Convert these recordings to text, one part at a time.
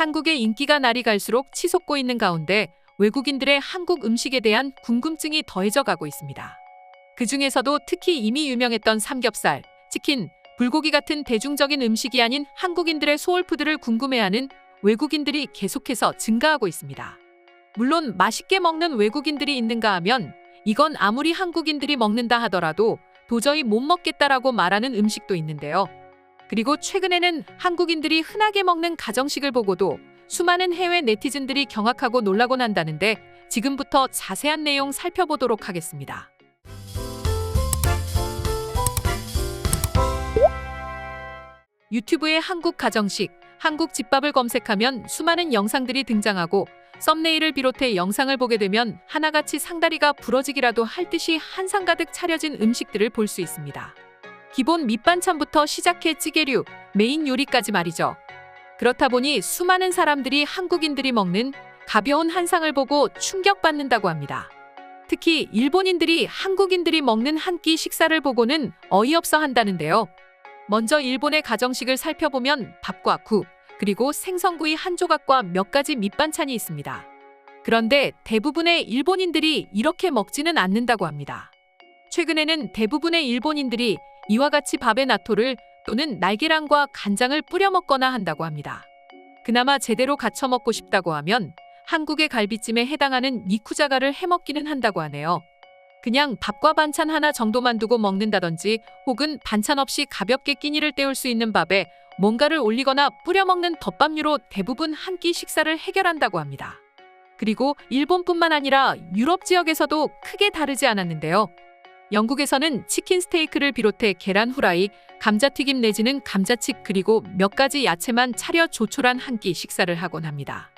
한국의 인기가 날이 갈수록 치솟고 있는 가운데 외국인들의 한국 음식에 대한 궁금증이 더해져 가고 있습니다. 그중에서도 특히 이미 유명했던 삼겹살, 치킨, 불고기 같은 대중적인 음식이 아닌 한국인들의 소울푸드를 궁금해하는 외국인들이 계속해서 증가하고 있습니다. 물론 맛있게 먹는 외국인들이 있는가 하면 이건 아무리 한국인들이 먹는다 하더라도 도저히 못 먹겠다라고 말하는 음식도 있는데요. 그리고 최근에는 한국인들이 흔하게 먹는 가정식을 보고도 수많은 해외 네티즌들이 경악하고 놀라곤 한다는데 지금부터 자세한 내용 살펴보도록 하겠습니다. 유튜브에 한국 가정식, 한국 집밥을 검색하면 수많은 영상들이 등장하고 썸네일을 비롯해 영상을 보게 되면 하나같이 상다리가 부러지기라도 할 듯이 한상 가득 차려진 음식들을 볼 수 있습니다. 기본 밑반찬부터 시작해 찌개류, 메인 요리까지 말이죠. 그렇다 보니 수많은 사람들이 한국인들이 먹는 가벼운 한상을 보고 충격받는다고 합니다. 특히 일본인들이 한국인들이 먹는 한 끼 식사를 보고는 어이없어 한다는데요. 먼저 일본의 가정식을 살펴보면 밥과 국, 그리고 생선구이 한 조각과 몇 가지 밑반찬이 있습니다. 그런데 대부분의 일본인들이 이렇게 먹지는 않는다고 합니다. 최근에는 대부분의 일본인들이 이와 같이 밥에 나토를 또는 날계란과 간장을 뿌려 먹거나 한다고 합니다. 그나마 제대로 갖춰 먹고 싶다고 하면 한국의 갈비찜에 해당하는 니쿠자가를 해먹기는 한다고 하네요. 그냥 밥과 반찬 하나 정도만 두고 먹는다든지 혹은 반찬 없이 가볍게 끼니를 때울 수 있는 밥에 뭔가를 올리거나 뿌려 먹는 덮밥류로 대부분 한 끼 식사를 해결한다고 합니다. 그리고 일본뿐만 아니라 유럽 지역에서도 크게 다르지 않았는데요. 영국에서는 치킨 스테이크를 비롯해 계란 후라이, 감자튀김 내지는 감자칩 그리고 몇 가지 야채만 차려 조촐한 한 끼 식사를 하곤 합니다.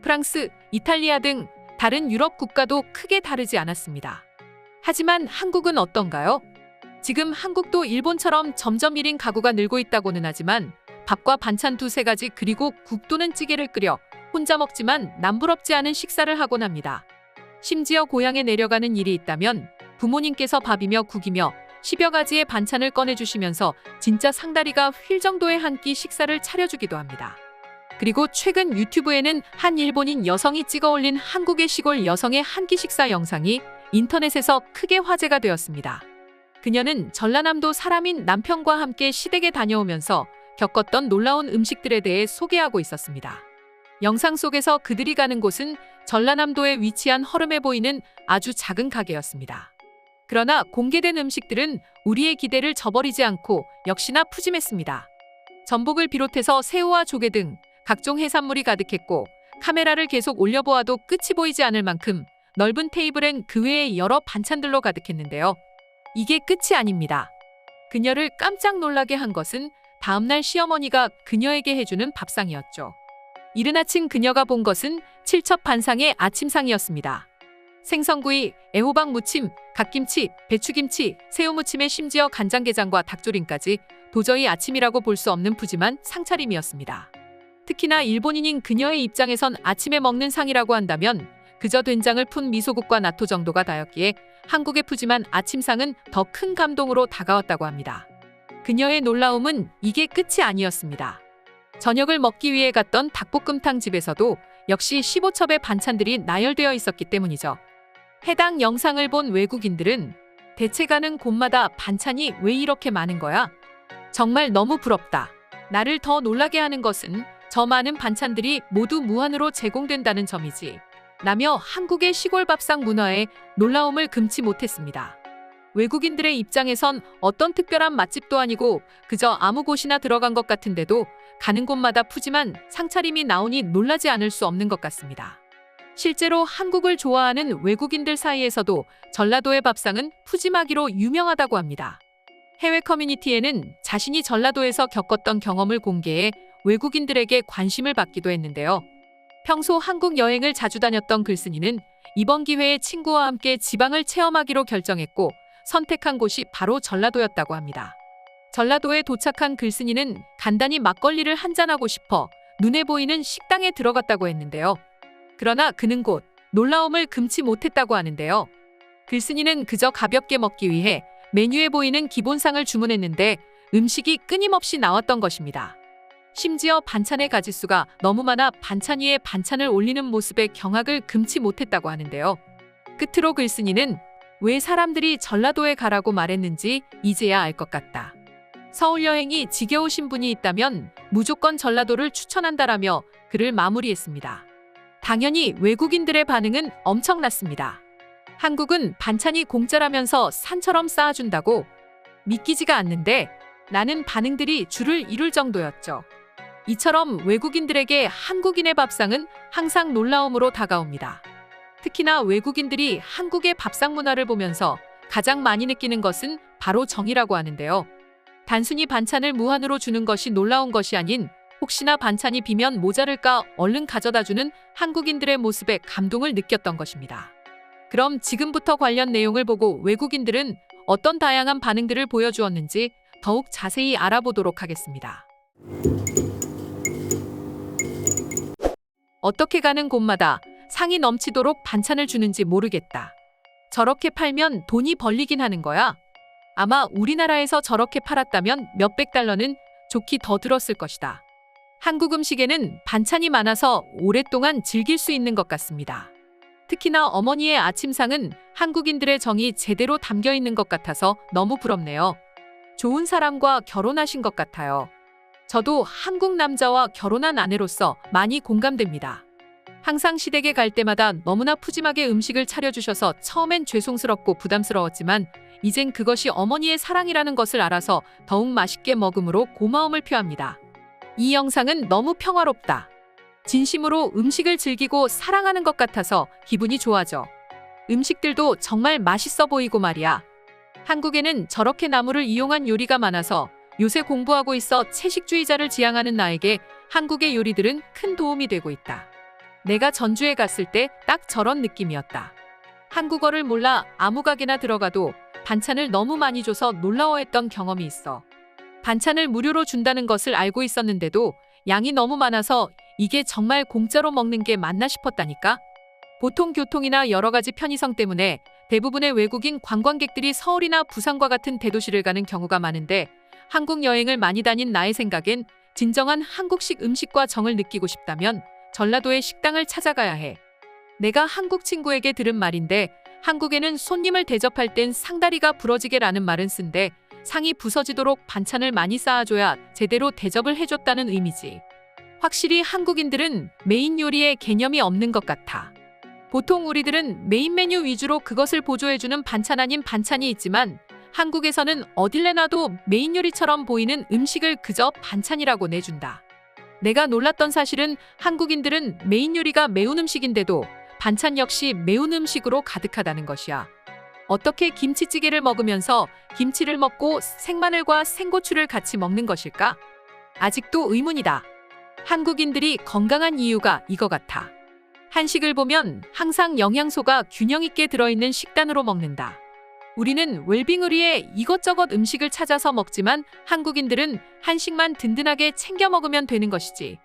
프랑스, 이탈리아 등 다른 유럽 국가도 크게 다르지 않았습니다. 하지만 한국은 어떤가요? 지금 한국도 일본처럼 점점 1인 가구가 늘고 있다고는 하지만 밥과 반찬 두세 가지 그리고 국 또는 찌개를 끓여 혼자 먹지만 남부럽지 않은 식사를 하곤 합니다. 심지어 고향에 내려가는 일이 있다면 부모님께서 밥이며 국이며 10여 가지의 반찬을 꺼내주시면서 진짜 상다리가 휠 정도의 한 끼 식사를 차려주기도 합니다. 그리고 최근 유튜브에는 한 일본인 여성이 찍어 올린 한국의 시골 여성의 한 끼 식사 영상이 인터넷에서 크게 화제가 되었습니다. 그녀는 전라남도 사람인 남편과 함께 시댁에 다녀오면서 겪었던 놀라운 음식들에 대해 소개하고 있었습니다. 영상 속에서 그들이 가는 곳은 전라남도에 위치한 허름해 보이는 아주 작은 가게였습니다. 그러나 공개된 음식들은 우리의 기대를 저버리지 않고 역시나 푸짐했습니다. 전복을 비롯해서 새우와 조개 등 각종 해산물이 가득했고 카메라를 계속 올려보아도 끝이 보이지 않을 만큼 넓은 테이블엔 그 외의 여러 반찬들로 가득했는데요. 이게 끝이 아닙니다. 그녀를 깜짝 놀라게 한 것은 다음날 시어머니가 그녀에게 해주는 밥상이었죠. 이른 아침 그녀가 본 것은 칠첩반상의 아침상이었습니다. 생선구이, 애호박 무침, 갓김치, 배추김치, 새우무침에 심지어 간장게장과 닭조림까지 도저히 아침이라고 볼 수 없는 푸짐한 상차림이었습니다. 특히나 일본인인 그녀의 입장에선 아침에 먹는 상이라고 한다면 그저 된장을 푼 미소국과 나토 정도가 다였기에 한국의 푸짐한 아침상은 더 큰 감동으로 다가왔다고 합니다. 그녀의 놀라움은 이게 끝이 아니었습니다. 저녁을 먹기 위해 갔던 닭볶음탕 집에서도 역시 15첩의 반찬들이 나열되어 있었기 때문이죠. 해당 영상을 본 외국인들은 대체 가는 곳마다 반찬이 왜 이렇게 많은 거야? 정말 너무 부럽다. 나를 더 놀라게 하는 것은 저 많은 반찬들이 모두 무한으로 제공된다는 점이지. 라며 한국의 시골 밥상 문화에 놀라움을 금치 못했습니다. 외국인들의 입장에선 어떤 특별한 맛집도 아니고 그저 아무 곳이나 들어간 것 같은데도 가는 곳마다 푸짐한 상차림이 나오니 놀라지 않을 수 없는 것 같습니다. 실제로 한국을 좋아하는 외국인들 사이에서도 전라도의 밥상은 푸짐하기로 유명하다고 합니다. 해외 커뮤니티에는 자신이 전라도에서 겪었던 경험을 공개해 외국인들에게 관심을 받기도 했는데요. 평소 한국 여행을 자주 다녔던 글쓴이는 이번 기회에 친구와 함께 지방을 체험하기로 결정했고 선택한 곳이 바로 전라도였다고 합니다. 전라도에 도착한 글쓴이는 간단히 막걸리를 한잔하고 싶어 눈에 보이는 식당에 들어갔다고 했는데요. 그러나 그는 곧 놀라움을 금치 못했다고 하는데요. 글쓴이는 그저 가볍게 먹기 위해 메뉴에 보이는 기본상을 주문했는데 음식이 끊임없이 나왔던 것입니다. 심지어 반찬의 가짓수가 너무 많아 반찬 위에 반찬을 올리는 모습에 경악을 금치 못했다고 하는데요. 끝으로 글쓴이는 왜 사람들이 전라도에 가라고 말했는지 이제야 알 것 같다. 서울 여행이 지겨우신 분이 있다면 무조건 전라도를 추천한다라며 글을 마무리했습니다. 당연히 외국인들의 반응은 엄청났습니다. 한국은 반찬이 공짜라면서 산처럼 쌓아준다고? 믿기지가 않는데 라는 반응들이 줄을 이룰 정도였죠. 이처럼 외국인들에게 한국인의 밥상은 항상 놀라움으로 다가옵니다. 특히나 외국인들이 한국의 밥상 문화를 보면서 가장 많이 느끼는 것은 바로 정이라고 하는데요. 단순히 반찬을 무한으로 주는 것이 놀라운 것이 아닌 혹시나 반찬이 비면 모자랄까 얼른 가져다주는 한국인들의 모습에 감동을 느꼈던 것입니다. 그럼 지금부터 관련 내용을 보고 외국인들은 어떤 다양한 반응들을 보여주었는지 더욱 자세히 알아보도록 하겠습니다. 어떻게 가는 곳마다 상이 넘치도록 반찬을 주는지 모르겠다. 저렇게 팔면 돈이 벌리긴 하는 거야? 아마 우리나라에서 저렇게 팔았다면 몇백 달러는 좋게 더 들었을 것이다. 한국 음식에는 반찬이 많아서 오랫동안 즐길 수 있는 것 같습니다. 특히나 어머니의 아침상은 한국인들의 정이 제대로 담겨 있는 것 같아서 너무 부럽네요. 좋은 사람과 결혼하신 것 같아요. 저도 한국 남자와 결혼한 아내로서 많이 공감됩니다. 항상 시댁에 갈 때마다 너무나 푸짐하게 음식을 차려주셔서 처음엔 죄송스럽고 부담스러웠지만 이젠 그것이 어머니의 사랑이라는 것을 알아서 더욱 맛있게 먹음으로 고마움을 표합니다. 이 영상은 너무 평화롭다. 진심으로 음식을 즐기고 사랑하는 것 같아서 기분이 좋아져. 음식들도 정말 맛있어 보이고 말이야. 한국에는 저렇게 나물을 이용한 요리가 많아서 요새 공부하고 있어 채식주의자를 지향하는 나에게 한국의 요리들은 큰 도움이 되고 있다. 내가 전주에 갔을 때 딱 저런 느낌이었다. 한국어를 몰라 아무 가게나 들어가도 반찬을 너무 많이 줘서 놀라워했던 경험이 있어. 반찬을 무료로 준다는 것을 알고 있었는데도 양이 너무 많아서 이게 정말 공짜로 먹는 게 맞나 싶었다니까? 보통 교통이나 여러 가지 편의성 때문에 대부분의 외국인 관광객들이 서울이나 부산과 같은 대도시를 가는 경우가 많은데 한국 여행을 많이 다닌 나의 생각엔 진정한 한국식 음식과 정을 느끼고 싶다면 전라도의 식당을 찾아가야 해. 내가 한국 친구에게 들은 말인데 한국에는 손님을 대접할 땐 상다리가 부러지게라는 말은 쓴데 상이 부서지도록 반찬을 많이 쌓아줘야 제대로 대접을 해줬다는 의미지. 확실히 한국인들은 메인 요리에 개념이 없는 것 같아. 보통 우리들은 메인 메뉴 위주로 그것을 보조해주는 반찬 아닌 반찬이 있지만 한국에서는 어딜 내놔도 메인 요리처럼 보이는 음식을 그저 반찬이라고 내준다. 내가 놀랐던 사실은 한국인들은 메인 요리가 매운 음식인데도 반찬 역시 매운 음식으로 가득하다는 것이야. 어떻게 김치찌개를 먹으면서 김치를 먹고 생마늘과 생고추를 같이 먹는 것일까? 아직도 의문이다. 한국인들이 건강한 이유가 이거 같아. 한식을 보면 항상 영양소가 균형 있게 들어있는 식단으로 먹는다. 우리는 웰빙을 위해 이것저것 음식을 찾아서 먹지만 한국인들은 한식만 든든하게 챙겨 먹으면 되는 것이지.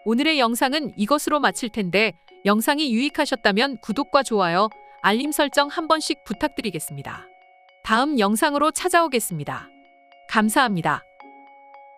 오늘의 영상은 이것으로 마칠 텐데 영상이 유익하셨다면 구독과 좋아요, 알림 설정 한 번씩 부탁드리겠습니다. 다음 영상으로 찾아오겠습니다. 감사합니다.